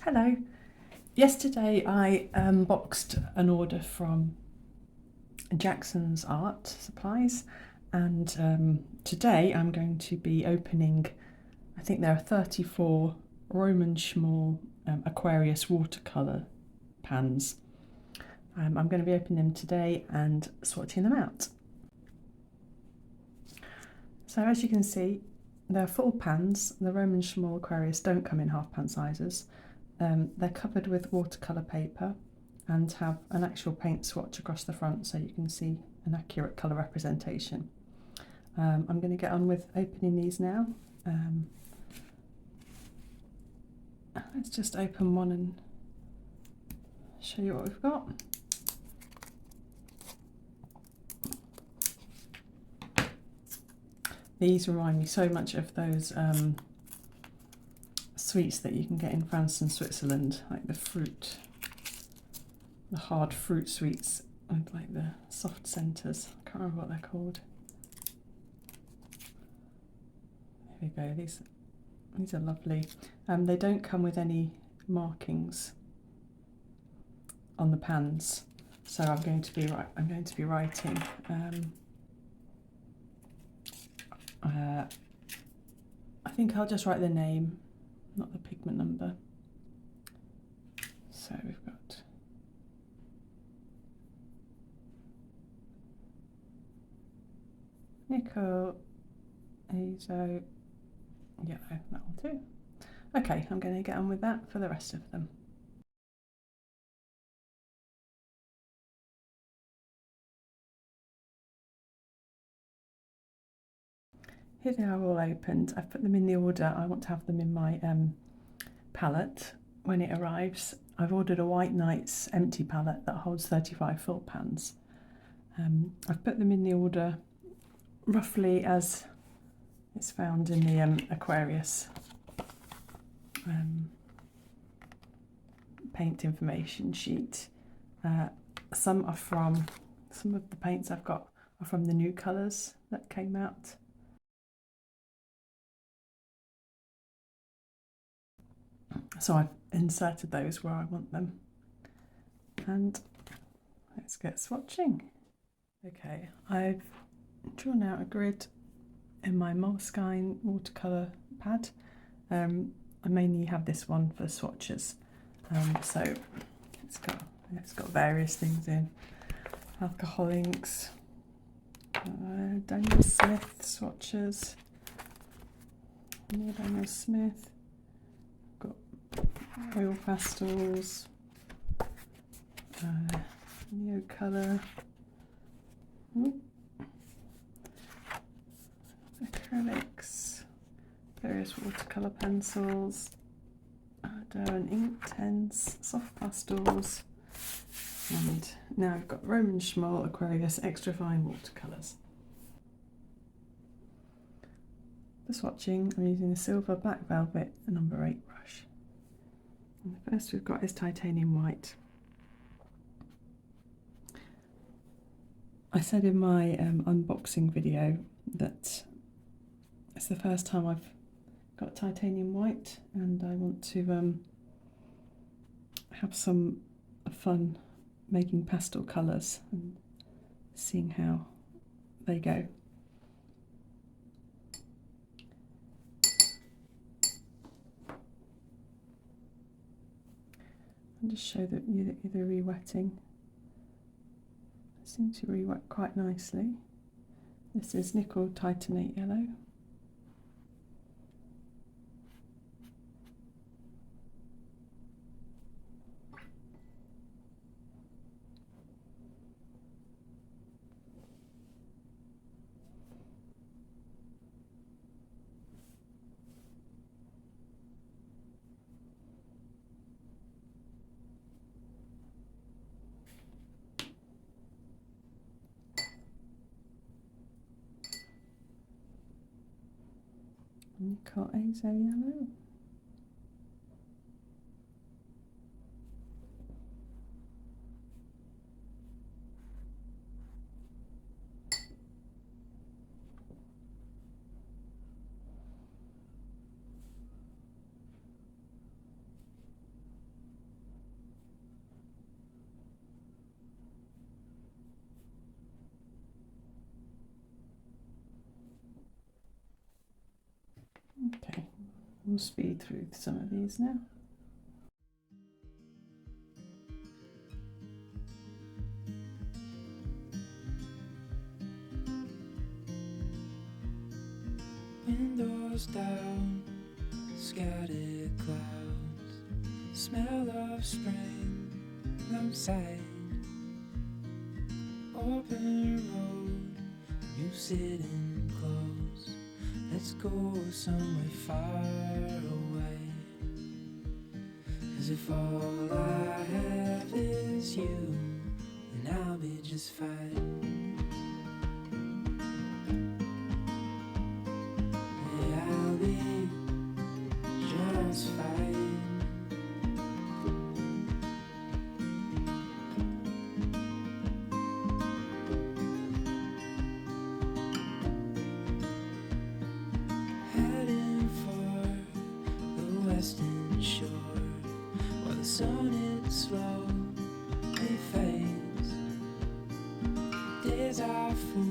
Hello. Yesterday I unboxed an order from Jackson's Art Supplies, and today I'm going to be opening, I think there are 34 Roman Szmal Aquarius watercolour pans. I'm going to be opening them today and swatching them out. So as you can see, they're full pans. The Roman Szmal Aquarius don't come in half pan sizes. They're covered with watercolour paper and have an actual paint swatch across the front so you can see an accurate colour representation. I'm going to get on with opening these now. Let's just open one and show you what we've got. These remind me so much of those sweets that you can get in France and Switzerland, like the hard fruit sweets with like the soft centres. I can't remember what they're called. There we go. These are lovely. They don't come with any markings on the pans, so I'm going to be writing. I think I'll just write the name, not the pigment number. So we've got nickel, azo, yellow, that will do. Okay, I'm going to get on with that for the rest of them. Here they are all opened. I've put them in the order I want to have them in my palette when it arrives. I've ordered a White Nights empty palette that holds 35 full pans. I've put them in the order roughly as it's found in the Aquarius paint information sheet. Some of the paints I've got are from the new colours that came out. So I've inserted those where I want them. And let's get swatching. Okay, I've drawn out a grid in my Moleskine watercolour pad. I mainly have this one for swatches. So it's got various things in. Alcohol inks, Daniel Smith swatches, Daniel Smith, got oil pastels, Neo Colour, acrylics, various watercolour pencils, Derwent ink tents, soft pastels, and now I've got Roman Szmal Aquarius extra fine watercolours. For swatching, I'm using a silver black velvet number 8 brush. And the first we've got is titanium white. I said in my unboxing video that it's the first time I've got titanium white, and I want to have some fun making pastel colours and seeing how they go. I'll just show that the re-wetting. I seem to re-wet quite nicely. This is nickel titanate yellow. Nickel azo yellow. We'll speed through some of these now. Windows down, scattered clouds, smell of spring outside. Open road, you sitting close. Let's go somewhere far away. As if all I have is you, then I'll be just fine. Just fine. Heading for the western shore, while the sun it slowly fades. Days are full,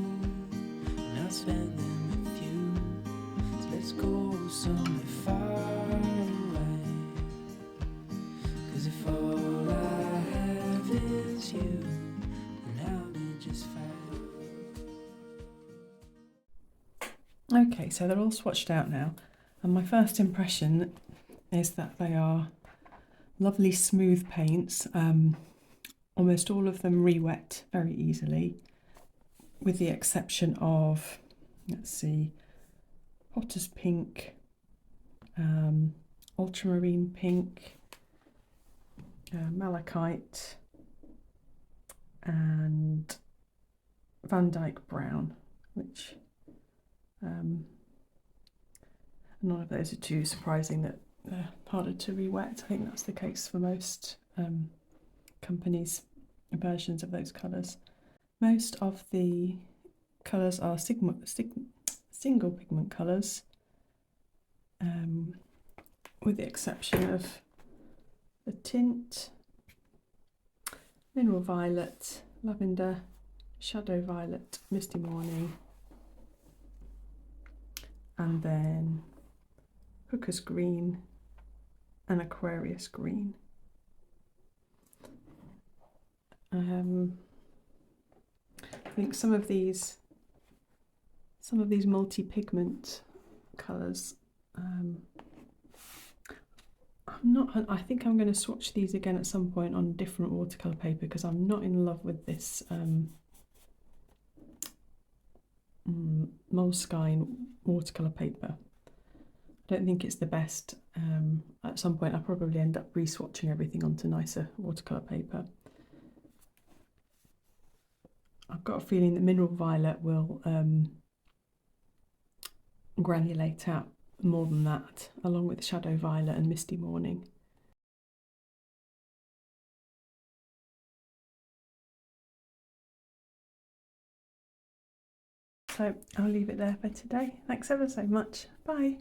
and I'll spend them with you. So let's go somewhere far. If all I have is you, then I'll be just fine. Okay, so they're all swatched out now, and my first impression is that they are lovely smooth paints. Almost all of them re-wet very easily, with the exception of, let's see, Potter's Pink, Ultramarine Pink, Malachite and Van Dyke Brown, which none of those are too surprising that they're harder to re-wet. I think that's the case for most companies' versions of those colours. Most of the colours are single pigment colours, with the exception of the tint, Mineral Violet, Lavender, Shadow Violet, Misty Morning, and then Hooker's Green and Aquarius Green. I think some of these multi-pigment colours, I think I'm going to swatch these again at some point on different watercolour paper, because I'm not in love with this Moleskine watercolour paper. I don't think it's the best. At some point I'll probably end up re-swatching everything onto nicer watercolour paper. I've got a feeling that Mineral Violet will granulate out more than that, along with Shadow Violet and Misty Morning. So I'll leave it there for today. Thanks ever so much. Bye.